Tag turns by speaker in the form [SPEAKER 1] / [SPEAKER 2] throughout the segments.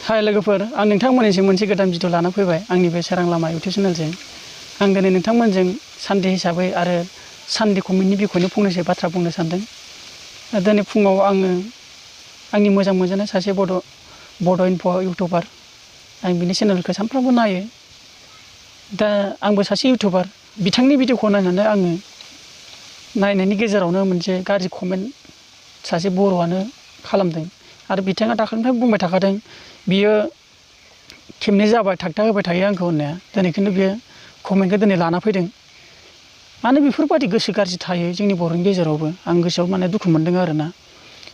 [SPEAKER 1] हाय लोगोफोर आं नोंथांमोननिसिम मोनसे गोदान भिडिअ लाना फैबाय आंनि बे सोरां लामा इउटिउब चेनेलजों आं दिनै नोंथांमोनजों सानडे हिसाबै आरो सानडे कमेन्टनि बिखयनो फंनैसो बाथ्रा बुंनो सानदों। दिनै फुङाव आङो आंनि मोजां मोनजानाय सासे बड' इनफो इउटिउबार आं बिनि चेनेलखौ सानफ्रामबो नायो। दा आंबो सासे इउटिउबार बिथांनि भिडिअखौ नायनानै आङो नायनायनि गेजेरावनो मोनसे गाज्रि कमेन्ट सासे बर'आनो खालामदों आरो बिथाङा दाखालिनिफ्राय बुंबाय थाखादों बियो खेबनै जाबाय थागथा होबाय थायो आंखौ होननाया दिनै खिन्थु बियो कमेन्टखौ दिनै लाना फैदों। मानो बेफोरबायदि गोसो गाज्रि थायो जोंनि बर'नि गेजेरावबो आं गोसोआव माने दुखु मोनदों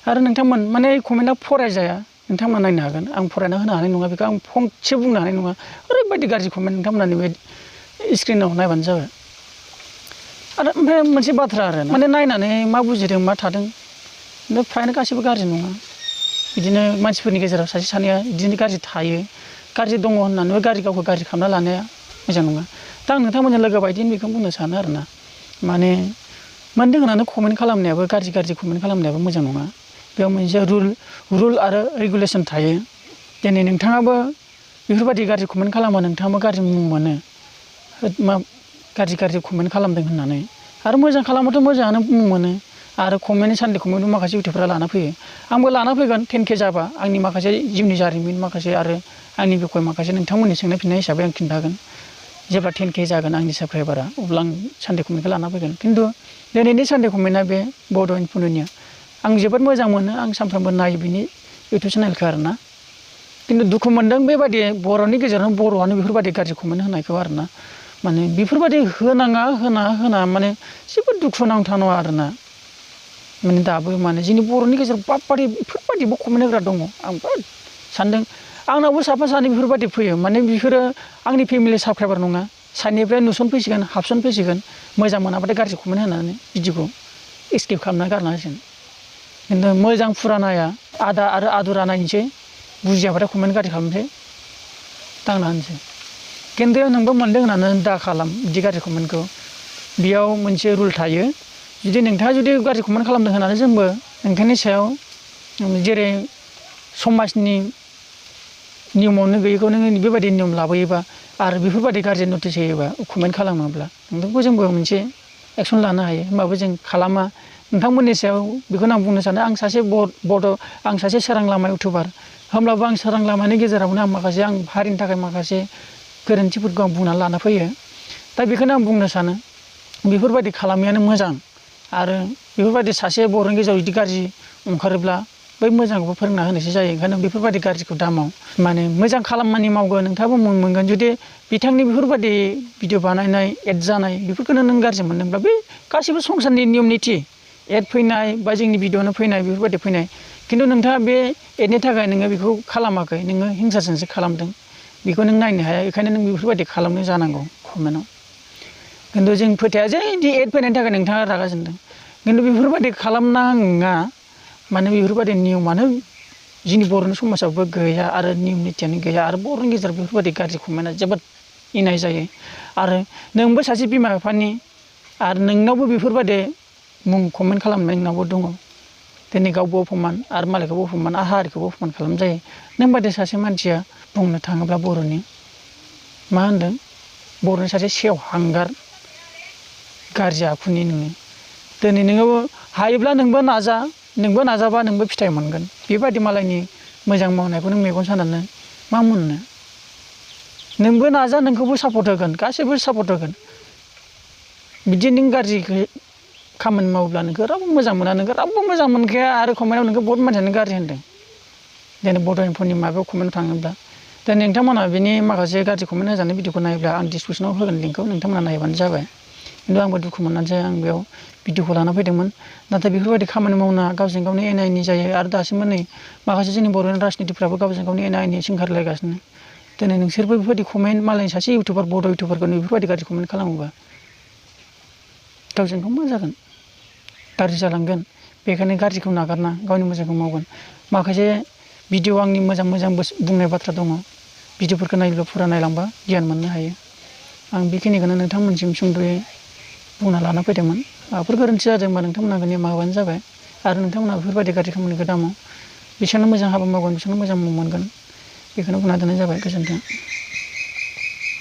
[SPEAKER 1] आरो नोंथांमोन माने कमेन्टआ फरायजाया नोंथांमोना नायनो हागोन आं फरायना होनो हानाय नङा बेखौ आं फंसे बुंनो हानाय नङा ओरैबायदि गाज्रि कमेन्ट नोंथांमोना नैबे स्क्रिनाव नायबानो जाबाय। आरो ओमफ्राय मोनसे बाथ्रा आरो माने नायनानै मा बुजिदों मा थादों फ्रायनो गासैबो गाज्रि नङा। बिदिनो मानसिफोरनि गेजेराव सासे सानैया बिदिनो गाज्रि थायो गाज्रि दङ होननानैबो गावखौ गाज्रि खालामना लानाया मोजां नङा। दा आं नोंथांमोनजों लोगो बायदिनो बेखौ बुंनो सानो आरोना माने मोनदों होननानै कमेन्ट खालामनायाबो गाज्रि कमेन्ट खालामनायाबो मोजां नङा। बेयाव मोनसे रुल आरो रेगुलेसन थायो। दिनै नोंथाङाबो बेफोरबायदि गाज्रि कमेन्ट खालामा नोंथाङाबो गाज्रि मुं मोनो मा गाज्रि कमेन्ट खालामदों होननानै आरो मोजां खालामबाथ' मोजाङानो मुं मोनो। आरो कमेन्ट सानडे कमेन्टबो माखासे इउटिउबरफ्रा लाना फैयो आंबो लाना फैगोन 10K जाबा आंनि माखासे जिउनि जारिमिन माखासे आरो आंनि बिखय माखासे नोंथांमोननि सोंनाय फिननाय हिसाबै आं खिन्थागोन। जेब्ला 10K जागोन आंनि साबस्क्राइबारा अब्ला आं सानडे कमेन्टखौ लाना फैगोन। खिन्थु दिनैनि सानडे कमेन्टआ बे बड' इनफोनिया आं जोबोद मोजां मोनो आं सानफ्रामबो नायो बिनि इउटिउब चेनेलखौ आरोना। खिन्थु दुखु मोनदों बेबायदि बर'नि गेजेरावनो बर'आनो बेफोरबायदि गाज्रि कमेन्ट होनायखौ आरोना माने बेफोरबायदि होनाङा माने जोबोद दुखु नांथाव आरोना। माने दाबो माने जोंनि बर'नि गेजेराव बेफोरबायदिबो कमेन्ट होग्रा दङ आं बिराद सानदों। आंनावबो साफा सानै बेफोरबायदि फैयो माने बिसोरो आंनि फेमिलि साबस्क्राइबार नङा साइडनिफ्राय नुसनफैसिगोन हाबसनफैसिगोन मोजां मोनाबाथाय गाज्रि कमेन्ट होनानै भिडिअखौ स्किप खालामनानै गारना होसिगोन। खिन्थु मोजां फुरानाया आदा आरो आदुरा नायनोसै बुजियाबाथाय कमेन्ट गाज्रि खालामनोसै दांना होनोसै। खिन्थु नोंबो मोनदों होननानै दा खालाम बिदि गाज्रि कमेन्टखौ बेयाव मोनसे रुल थायो। जुदि नोंथाङा जुदि गाज्रि कमेन्ट खालामदों होननानै जोंबो नोंथांनि सायाव जेरै समाजनि नियमावनो गैयैखौ नोङो बेबायदि नियम लाबोयोबा आरो बेफोरबायदि गाज्रि नटिस होयोबा कमेन्ट खालामोब्ला नोंथांखौ जोंबो मोनसे एक्सन लानो हायो। होमबाबो जों खालामा नोंथांमोननि सायाव बेखौनो आं बुंनो सानो आं सासे आं सासे सोरां लामा इउटिउबार होमब्लाबो आं सोरां लामानि गेजेरावनो आं माखासे आं हारिनि थाखाय माखासे गोरोन्थिफोरखौ आं बुंनानै लाना फैयो। दा बेखौनो आं बुंनो सानो बेफोरबायदि खालामैयानो मोजां। आरो बेफोरबायदि सासे बर'नि गेजेराव बिदि गाज्रि ओंखारोब्ला बै मोजांखौबो फोरोंना होनायसो जायो। ओंखायनो बेफोरबायदि गाज्रिखौ दामाव माने मोजां खामानि मावगोन नोंथाङाबो मुं मोनगोन। जुदि बिथांनि बेफोरबायदि भिडिअ बानायनाय एड जानाय बेफोरखौनो नों गाज्रि मोनदोंब्ला बे गासैबो संसारनि नियम निथि एड फैनाय बा जोंनि भिडिअआवनो फैनाय बेफोरबायदि फैनाय खिन्थु नोंथाङा बे एडनि थाखाय नोङो बेखौ खालामाखै नोङो हिंसाजोंसो खालामदों बेखौ नों नायनो हाया। बेखायनो नों बेफोरबायदि खालामनो जानांगौ कमेन्टआव। खिन्थु जों फोथाया जे बिदि एड फैनायनि थाखाय नोंथाङा रागा जोंदों खिन्थु बेफोरबायदि खालामनाङा। माने बेफोरबायदि नियमानो जोंनि बर'नि समाजावबो गैया आरो नियम निथियानो गैया आरो बर'नि गेजेराव बेफोरबायदि गाज्रि कमेन्टआ जोबोद इनाय जायो। आरो नोंबो सासे बिमा बिफानि आरो नोंनावबो बेफोरबायदि मुं कमेन्ट खालामनाय नोंनावबो दङ। दिनै गावबो अपमान आरो मालायखौबो अपमान आरो हारिखौबो अपमान खालामजायो। नों बायदि सासे मानसिया बुंनो थाङोब्ला बर'नि मा होनदों बर'नि सासे सेवहांगार गाज्रि आखुनि नोङो दिनै नोङो हायोब्ला नोंबो नाजाबा नोंबो फिथाइ मोनगोन। बेबायदि मालायनि मोजां मावनायखौ नों मेगन सानानै मा मोननो नोंबो नाजा नोंखौबो सापर्ट होगोन गासैबो सापर्ट होगोन। बिदि नों गाज्रि खामानि मावोब्ला नोंखौ रावबो मोजां मोना नोंखौ रावबो मोजां मोनखाया आरो कमेन्टआव नोंखौ बहुत मानसियानो गाज्रि होनदों। दिनै बड' इनफोनि माबायाव कमेन्ट थाङोब्ला दा नोंथांमोना बिनि माखासे गाज्रि कमेन्ट होजानाय भिडिअखौ नायोब्ला आं डिसक्रिपसनाव होगोन लिंकखौ नोंथांमोना नायबानो जाबाय। खिन्थु आंबो दुखु मोननानैसो आं बेयाव भिडिअखौ लाना फैदोंमोन। नाथाय बेफोरबायदि खामानि मावना गावजों गावनि एना एनि जायो आरो दासिमबो नै माखासे जोंनि बर'नि राजनितिफ्राबो गावजों गावनि एना एनि सोंखारलायगासिनो। दिनै नोंसोरबो बेफोरबायदि कमेन्ट मालायनि सासे इउटिउबार बड' इउटिउबारखौ बेफोरबायदि गाज्रि कमेन्ट खालामोबा गावजों गाव मा जागोन गाज्रि जालांगोन। बेखायनो गाज्रिखौ नागारना गावनि मोजांखौ मावगोन। माखासे भिडिअ आंनि मोजां बुंनाय बाथ्रा दङ भिडिअफोरखौ नायोब्ला फुरा नायलांबा गियान मोननो हायो। आं बेखिनिखौनो नोंथांमोनसिम सुंद'यै बुंना लाना फैदोंमोन। माबाफोर गोरोन्थि जादोंबा नोंथांमोना निमाहा होबानो जाबाय आरो नोंथांमोना बेफोरबायदि गाज्रि खामानिखौ दामाव बिसोरनो मोजां हाबा मावगोन बिसोरनो मोजां मुं मोनगोन। बेखौनो बुंना दोननाय जाबाय। गोजोन्थों।